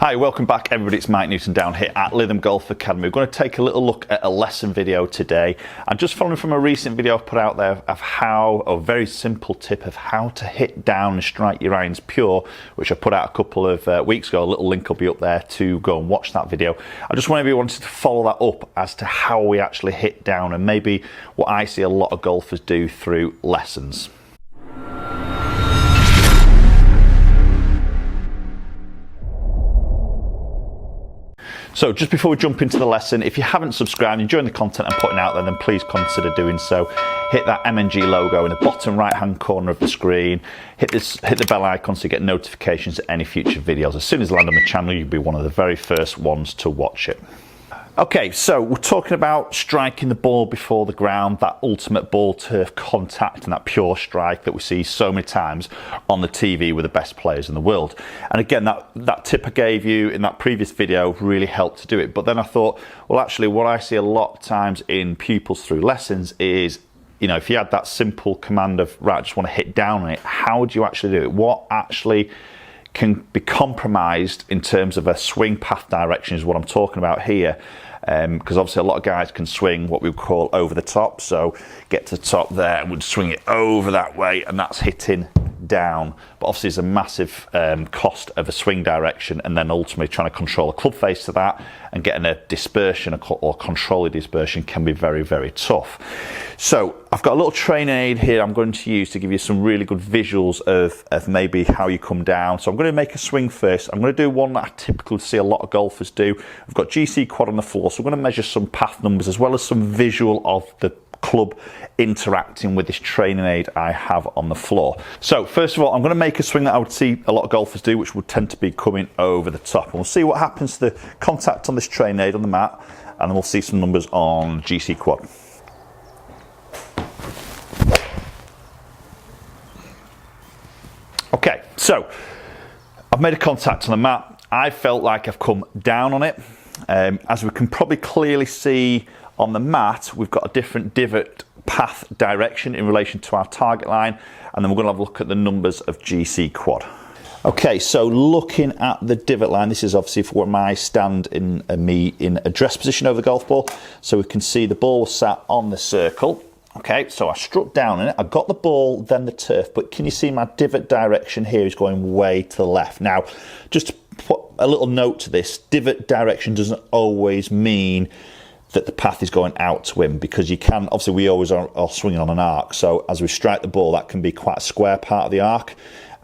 Hi, welcome back everybody, it's Mike Newton down here at Lytham Golf Academy. We're going to take a little look at a lesson video today. I'm just following from a recent video I've put out there of how, a very simple tip of how to hit down and strike your irons pure, which I put out a couple of weeks ago. A little link will be up there to go and watch that video. I just want everyone to follow that up as to how we actually hit down and maybe what I see a lot of golfers do through lessons. So just before we jump into the lesson, if you haven't subscribed, enjoying the content I'm putting out there, then please consider doing so. Hit that MNG logo in the bottom right hand corner of the screen. Hit the bell icon so you get notifications of any future videos. As soon as they land on the channel, you'll be one of the very first ones to watch it. Okay, so we're talking about striking the ball before the ground, that ultimate ball turf contact and that pure strike that we see so many times on the TV with the best players in the world. And again, that tip I gave you in that previous video really helped to do it. But then I thought, well, actually what I see a lot of times in pupils through lessons is, you know, if you had that simple command of, right, I just want to hit down on it, how do you actually do it? What actually can be compromised in terms of a swing path direction is what I'm talking about here. Because obviously a lot of guys can swing what we would call over the top, so get to the top there and would swing it over that way, and that's hitting down. But obviously there's a massive cost of a swing direction, and then ultimately trying to control a club face to that and getting a dispersion or control of dispersion can be very, very tough. So I've got a little training aid here I'm going to use to give you some really good visuals of maybe how you come down. So I'm going to make a swing first. I'm going to do one that I typically see a lot of golfers do. I've got GC quad on the floor, so I'm going to measure some path numbers as well as some visual of the club interacting with this training aid I have on the floor. So first of all, I'm going to make a swing that I would see a lot of golfers do, which would tend to be coming over the top. And we'll see what happens to the contact on this training aid on the mat, and then we'll see some numbers on GC quad. Okay, so I've made a contact on the mat. I felt like I've come down on it. As we can probably clearly see on the mat, we've got a different divot path direction in relation to our target line, and then we're going to have a look at the numbers of GC quad. Okay, so looking at the divot line, this is obviously for where I stand in in address position over the golf ball, so we can see the ball was sat on the circle. Okay, so I struck down in it, I got the ball, then the turf, but can you see my divot direction here is going way to the left. Now, just to put a little note to this, divot direction doesn't always mean that the path is going out to him, because you can, obviously we always are swinging on an arc, so as we strike the ball that can be quite a square part of the arc,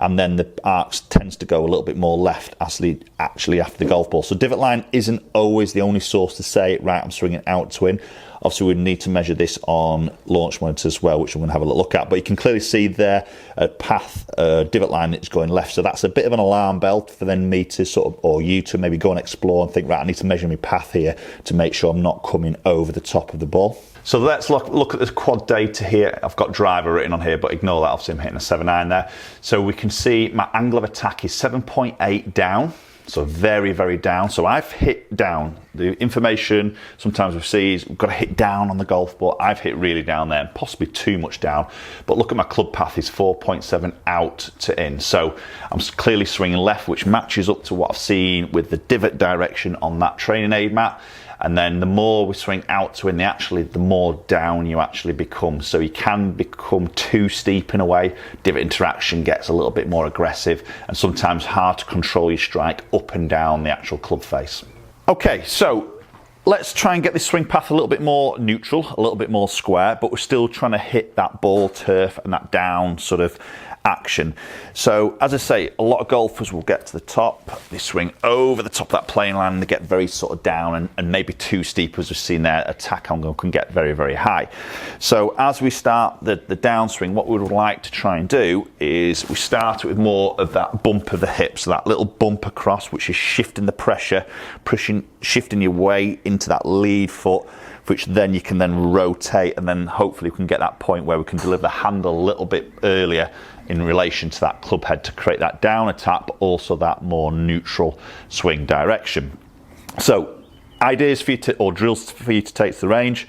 and then the arc tends to go a little bit more left actually after the golf ball. So divot line isn't always the only source to say, right, I'm swinging out to in. Obviously we need to measure this on launch monitors as well, which I'm going to have a look at, but you can clearly see there a path divot line that's going left, so that's a bit of an alarm bell for then me to sort of, or you to maybe go and explore and think, right, I need to measure my path here to make sure I'm not coming over the top of the ball. So let's look at this quad data here. I've got driver written on here, but ignore that, obviously I'm hitting a 7-iron there. So we can see my angle of attack is 7.8 down, so very, very down. So I've hit down. The information sometimes we see is we've got to hit down on the golf ball. I've hit really down there, and possibly too much down. But look at my club path is 4.7 out to in. So I'm clearly swinging left, which matches up to what I've seen with the divot direction on that training aid mat. And then the more we swing out to in, the more down you actually become. So you can become too steep in a way. Divot interaction gets a little bit more aggressive, and sometimes hard to control your strike up and down the actual club face. Okay, so let's try and get this swing path a little bit more neutral, a little bit more square, but we're still trying to hit that ball turf and that down sort of action. So as I say, a lot of golfers will get to the top, they swing over the top of that playing line, and they get very sort of down and maybe too steep, as we've seen there. Attack angle can get very, very high. So as we start the downswing, what we would like to try and do is we start with more of that bump of the hip, so that little bump across, which is shifting the pressure, shifting your way into that lead foot, which then you can then rotate, and then hopefully we can get that point where we can deliver the handle a little bit earlier in relation to that club head to create that down attack, but also that more neutral swing direction. So ideas for you to, or drills for you to take to the range,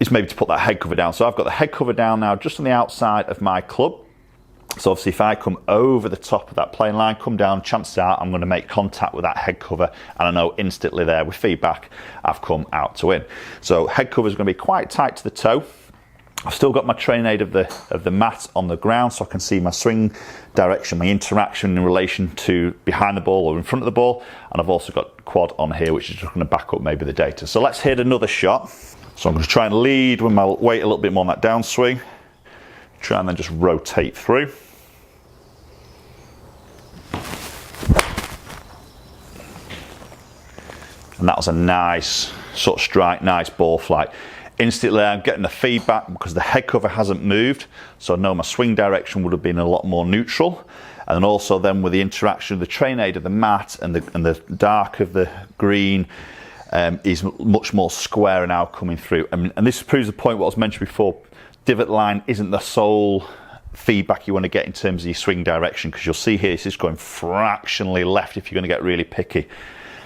is maybe to put that head cover down. So I've got the head cover down now just on the outside of my club. So obviously if I come over the top of that plane line, come down, chances are I'm going to make contact with that head cover, and I know instantly there with feedback I've come out to in. So head cover is going to be quite tight to the toe. I've still got my training aid of the mat on the ground, so I can see my swing direction, my interaction in relation to behind the ball or in front of the ball, and I've also got quad on here, which is just going to back up maybe the data. So let's hit another shot. So I'm going to try and lead with my weight a little bit more on that downswing. Try and then just rotate through. And that was a nice sort of strike, nice ball flight. Instantly I'm getting the feedback because the head cover hasn't moved, so I know my swing direction would have been a lot more neutral. And then also then with the interaction of the train aid of the mat and the dark of the green is much more square now coming through. And this proves the point what I was mentioned before. Divot line isn't the sole feedback you want to get in terms of your swing direction, because you'll see here it's just going fractionally left if you're going to get really picky.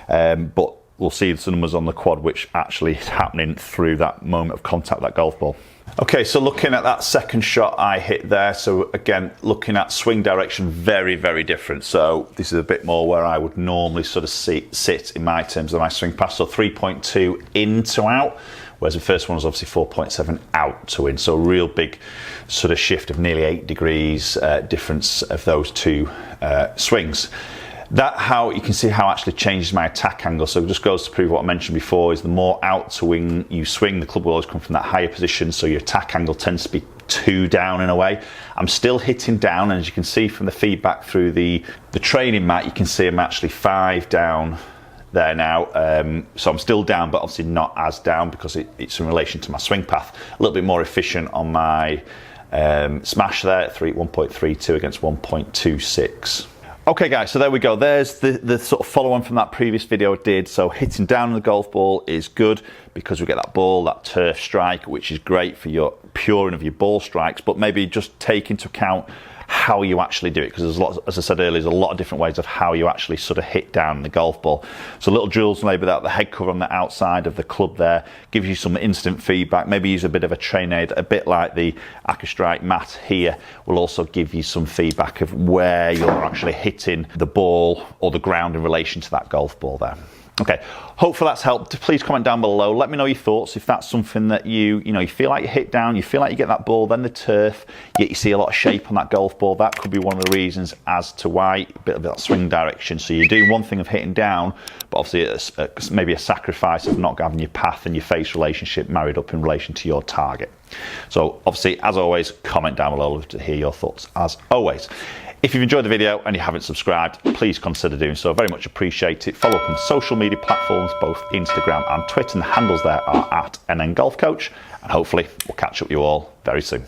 But we'll see the numbers on the quad which actually is happening through that moment of contact with that golf ball. Okay, so looking at that second shot I hit there, so again, looking at swing direction, very, very different. So this is a bit more where I would normally sort of sit in my terms of my swing pass. So 3.2 in to out, whereas the first one was obviously 4.7 out to in. So a real big sort of shift of nearly 8 degrees difference of those two swings. That how you can see how it actually changes my attack angle. So it just goes to prove what I mentioned before, is the more out to wing you swing, the club will always come from that higher position, so your attack angle tends to be 2 down in a way. I'm still hitting down, and as you can see from the feedback through the training mat, you can see I'm actually 5 down there now. So I'm still down, but obviously not as down because it's in relation to my swing path. A little bit more efficient on my smash there at 1.32 against 1.26. Okay guys, so there we go. There's the sort of follow on from that previous video I did. So hitting down on the golf ball is good because we get that ball, that turf strike, which is great for your puring of your ball strikes, but maybe just take into account how you actually do it, because there's lots, as I said earlier, there's a lot of different ways of how you actually sort of hit down the golf ball. So little drills, maybe that the head cover on the outside of the club there gives you some instant feedback. Maybe use a bit of a train aid, a bit like the Aquastrike mat here will also give you some feedback of where you're actually hitting the ball or the ground in relation to that golf ball there. Okay, hopefully that's helped. Please comment down below. Let me know your thoughts if that's something that you feel like you hit down, you feel like you get that ball, then the turf, yet you see a lot of shape on that golf ball. That could be one of the reasons as to why, a bit of that swing direction. So you do one thing of hitting down, but obviously it's maybe a sacrifice of not having your path and your face relationship married up in relation to your target. So obviously, as always, comment down below to hear your thoughts as always. If you've enjoyed the video and you haven't subscribed, please consider doing so. Very much appreciate it. Follow up on social media platforms, both Instagram and Twitter, and the handles there are @NN Golf Coach. And hopefully we'll catch up with you all very soon.